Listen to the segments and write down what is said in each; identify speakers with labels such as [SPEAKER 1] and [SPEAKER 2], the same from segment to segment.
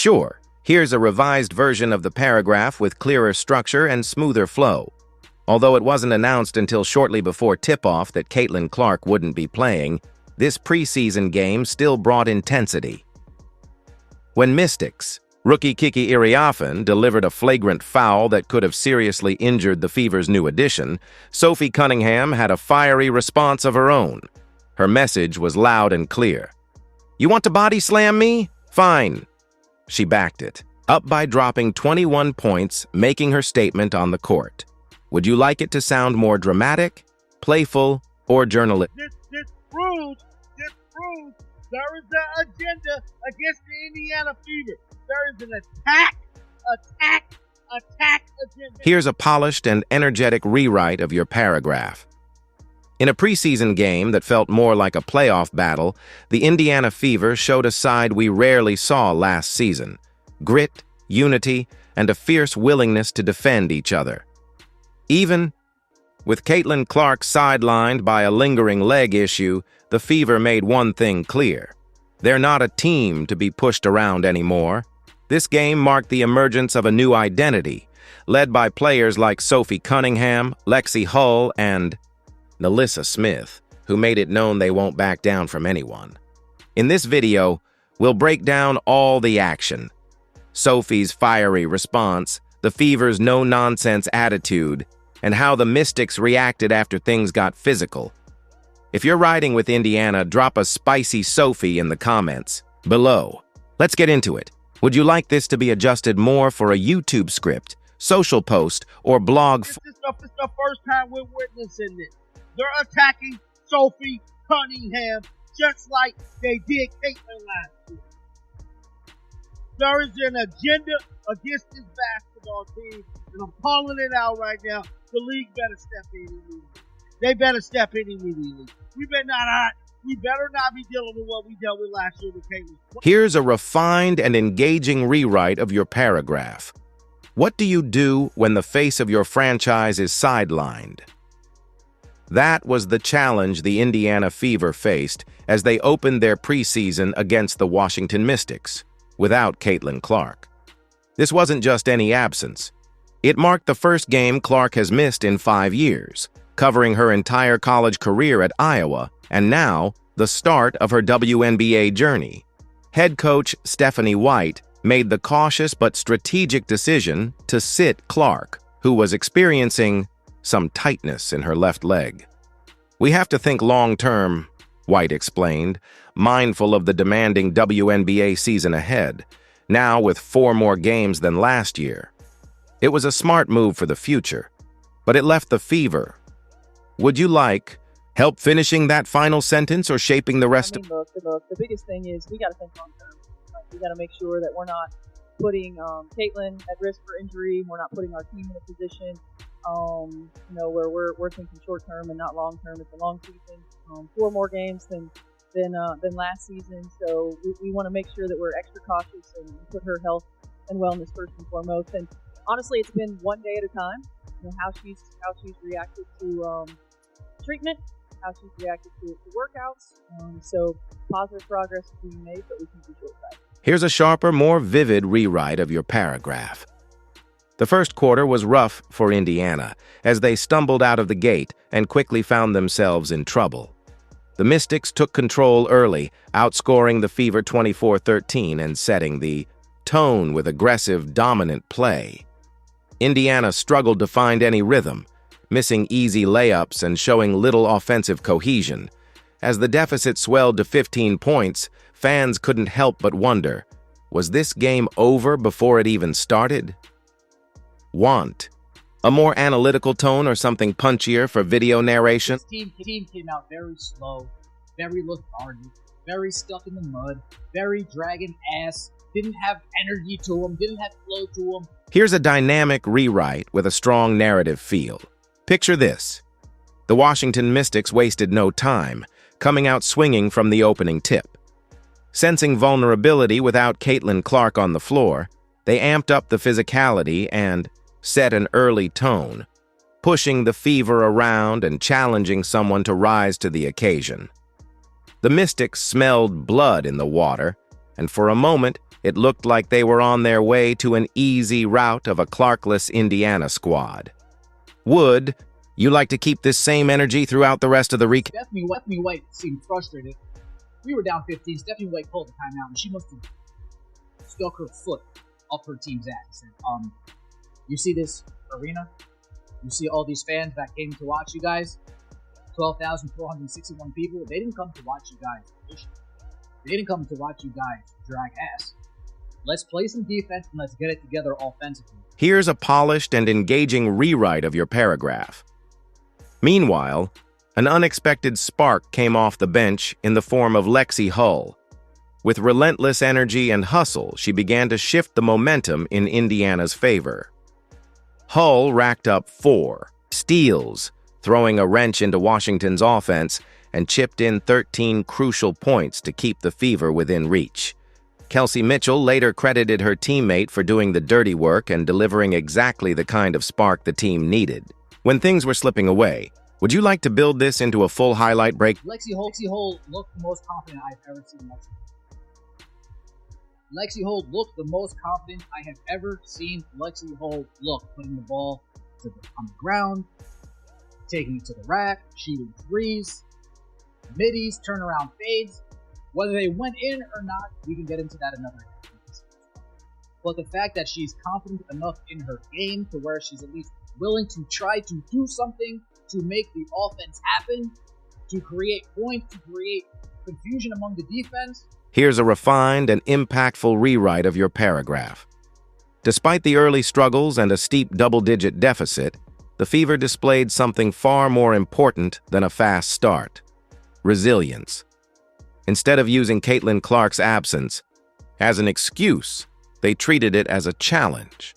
[SPEAKER 1] Sure, here's a revised version of the paragraph with clearer structure and smoother flow. Although it wasn't announced until shortly before tip-off that Caitlin Clark wouldn't be playing, this preseason game still brought intensity. When Mystics' rookie Kiki Iriafen delivered a flagrant foul that could have seriously injured the Fever's new addition, Sophie Cunningham had a fiery response of her own. Her message was loud and clear. "You want to body slam me? Fine." She backed it, up by dropping 21 points, making her statement on the court. Would you like it to sound more dramatic, playful, or journalistic?
[SPEAKER 2] This proves there is an agenda against the Indiana Fever. There is an attack agenda.
[SPEAKER 1] Here's a polished and energetic rewrite of your paragraph. In a preseason game that felt more like a playoff battle, the Indiana Fever showed a side we rarely saw last season: grit, unity, and a fierce willingness to defend each other. Even with Caitlin Clark sidelined by a lingering leg issue, the Fever made one thing clear: they're not a team to be pushed around anymore. This game marked the emergence of a new identity, led by players like Sophie Cunningham, Lexi Hull, and Melissa Smith, who made it known they won't back down from anyone. In this video, we'll break down all the action: Sophie's fiery response, the Fever's no-nonsense attitude, and how the Mystics reacted after things got physical. If you're riding with Indiana, drop a spicy Sophie in the comments below. Let's get into it. Would you like this to be adjusted more for a YouTube script, social post, or blog?
[SPEAKER 2] This is the first time we're witnessing this. They're attacking Sophie Cunningham just like they did Caitlin last year. There is an agenda against this basketball team, and I'm calling it out right now. The league better step in immediately. They better step in immediately. We better not be dealing with what we dealt with last year with Caitlin.
[SPEAKER 1] Here's a refined and engaging rewrite of your paragraph. What do you do when the face of your franchise is sidelined? That was the challenge the Indiana Fever faced as they opened their preseason against the Washington Mystics, without Caitlin Clark. This wasn't just any absence. It marked the first game Clark has missed in 5 years, covering her entire college career at Iowa, and now the start of her WNBA journey. Head coach Stephanie White made the cautious but strategic decision to sit Clark, who was experiencing some tightness in her left leg. "We have to think long-term," White explained, mindful of the demanding WNBA season ahead, now with 4 more games than last year. It was a smart move for the future, but it left the Fever. Would you like help finishing that final sentence or shaping the rest of...
[SPEAKER 3] Look, the biggest thing is we got to think long-term. We got to make sure that we're not putting Caitlin at risk for injury. We're not putting our team in a position where we're thinking short term and not long term. It's a long season, 4 more games than last season. So we want to make sure that we're extra cautious and put her health and wellness first and foremost. And honestly, it's been one day at a time. How she's reacted to treatment, how she's reacted to workouts. So positive progress is being made, but we can be short-sighted.
[SPEAKER 1] Here's a sharper, more vivid rewrite of your paragraph. The first quarter was rough for Indiana, as they stumbled out of the gate and quickly found themselves in trouble. The Mystics took control early, outscoring the Fever 24-13 and setting the tone with aggressive, dominant play. Indiana struggled to find any rhythm, missing easy layups and showing little offensive cohesion. As the deficit swelled to 15 points, fans couldn't help but wonder, was this game over before it even started? Want a more analytical tone or something punchier for video narration?
[SPEAKER 4] This team came out very slow, very lethargic, very stuck in the mud, very dragging ass, didn't have energy to them, didn't have flow to them.
[SPEAKER 1] Here's a dynamic rewrite with a strong narrative feel. Picture this. The Washington Mystics wasted no time, coming out swinging from the opening tip. Sensing vulnerability without Caitlin Clark on the floor, they amped up the physicality and set an early tone, pushing the Fever around and challenging someone to rise to the occasion. The Mystics smelled blood in the water, and for a moment, it looked like they were on their way to an easy rout of a Clarkless Indiana squad. Would you like to keep this same energy throughout the rest of the recap?
[SPEAKER 4] Stephanie White seemed frustrated. We were down 15. Stephanie White called the timeout, and she must have stuck her foot up her team's ass. And said, you see this arena? You see all these fans that came to watch you guys? 12,461 people. They didn't come to watch you guys. They didn't come to watch you guys drag ass. Let's play some defense and let's get it together offensively.
[SPEAKER 1] Here's a polished and engaging rewrite of your paragraph. Meanwhile, an unexpected spark came off the bench in the form of Lexi Hull. With relentless energy and hustle, she began to shift the momentum in Indiana's favor. Hull racked up 4 steals, throwing a wrench into Washington's offense, and chipped in 13 crucial points to keep the Fever within reach. Kelsey Mitchell later credited her teammate for doing the dirty work and delivering exactly the kind of spark the team needed. When things were slipping away, would you like to build this into a full highlight break?
[SPEAKER 4] Lexi Hull looked the most confident I've ever seen Lexi Hull looked the most confident I have ever seen Lexi Hull look, putting the ball on the ground, taking it to the rack, shooting threes, middies, turnaround fades. Whether they went in or not, we can get into that another day. But the fact that she's confident enough in her game to where she's at least willing to try to do something to make the offense happen, to create points, to create confusion among the defense.
[SPEAKER 1] Here's a refined and impactful rewrite of your paragraph. Despite the early struggles and a steep double-digit deficit, the Fever displayed something far more important than a fast start: resilience. Instead of using Caitlin Clark's absence as an excuse, they treated it as a challenge.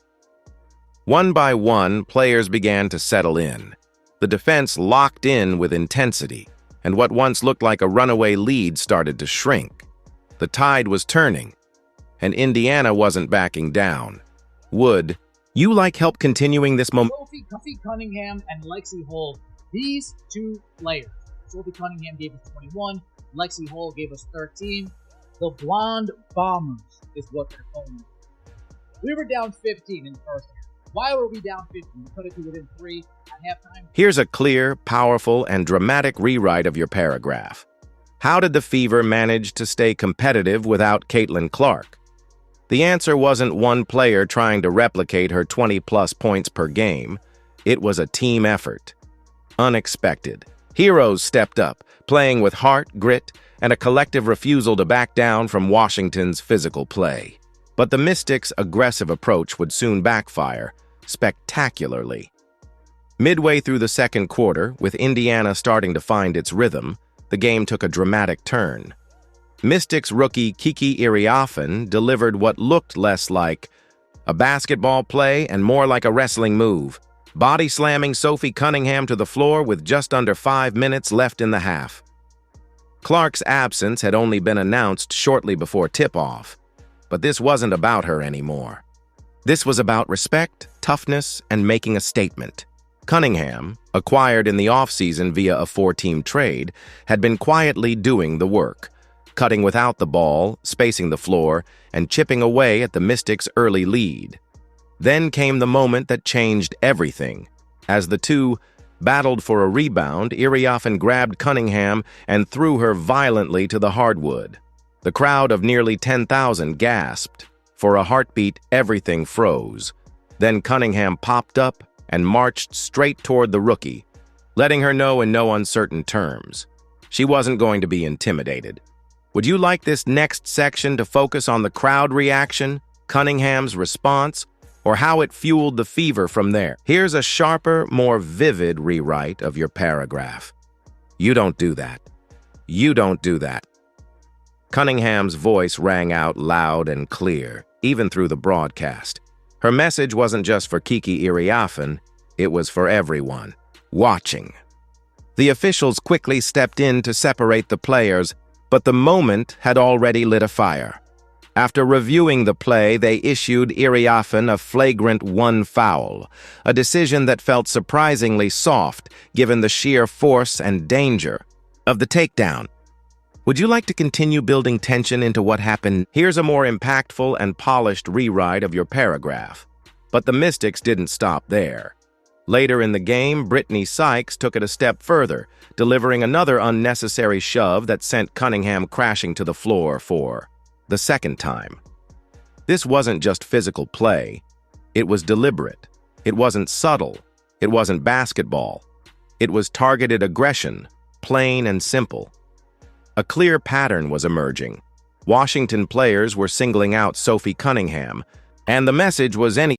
[SPEAKER 1] One by one, players began to settle in. The defense locked in with intensity, and what once looked like a runaway lead started to shrink. The tide was turning, and Indiana wasn't backing down. Would you like help continuing this momentum?
[SPEAKER 4] Sophie Cunningham and Lexi Hull, these two players. Sophie Cunningham gave us 21, Lexi Hull gave us 13. The Blonde Bombers is what they're calling them. We were down 15 in the first half. Why were we down 15? We could have been within 3 at halftime.
[SPEAKER 1] Here's a clear, powerful, and dramatic rewrite of your paragraph. How did the Fever manage to stay competitive without Caitlin Clark? The answer wasn't one player trying to replicate her 20-plus points per game. It was a team effort. Unexpected. Heroes stepped up, playing with heart, grit, and a collective refusal to back down from Washington's physical play. But the Mystics' aggressive approach would soon backfire, spectacularly. Midway through the second quarter, with Indiana starting to find its rhythm, the game took a dramatic turn. Mystics rookie Kiki Iriafen delivered what looked less like a basketball play and more like a wrestling move, body slamming Sophie Cunningham to the floor with just under 5 minutes left in the half. Clark's absence had only been announced shortly before tip-off, but this wasn't about her anymore. This was about respect, toughness, and making a statement. Cunningham, acquired in the offseason via a 4-team trade, had been quietly doing the work, cutting without the ball, spacing the floor, and chipping away at the Mystics' early lead. Then came the moment that changed everything. As the two battled for a rebound, Iriafen grabbed Cunningham and threw her violently to the hardwood. The crowd of nearly 10,000 gasped. For a heartbeat, everything froze. Then Cunningham popped up and marched straight toward the rookie, letting her know in no uncertain terms. She wasn't going to be intimidated. Would you like this next section to focus on the crowd reaction, Cunningham's response, or how it fueled the Fever from there? Here's a sharper, more vivid rewrite of your paragraph. You don't do that. You don't do that. Cunningham's voice rang out loud and clear, even through the broadcast. Her message wasn't just for Kiki Iriafen, it was for everyone watching. The officials quickly stepped in to separate the players, but the moment had already lit a fire. After reviewing the play, they issued Iriafen a flagrant 1 foul, a decision that felt surprisingly soft given the sheer force and danger of the takedown. Would you like to continue building tension into what happened? Here's a more impactful and polished rewrite of your paragraph. But the Mystics didn't stop there. Later in the game, Brittany Sykes took it a step further, delivering another unnecessary shove that sent Cunningham crashing to the floor for the second time. This wasn't just physical play. It was deliberate. It wasn't subtle. It wasn't basketball. It was targeted aggression, plain and simple. A clear pattern was emerging. Washington players were singling out Sophie Cunningham, and the message was any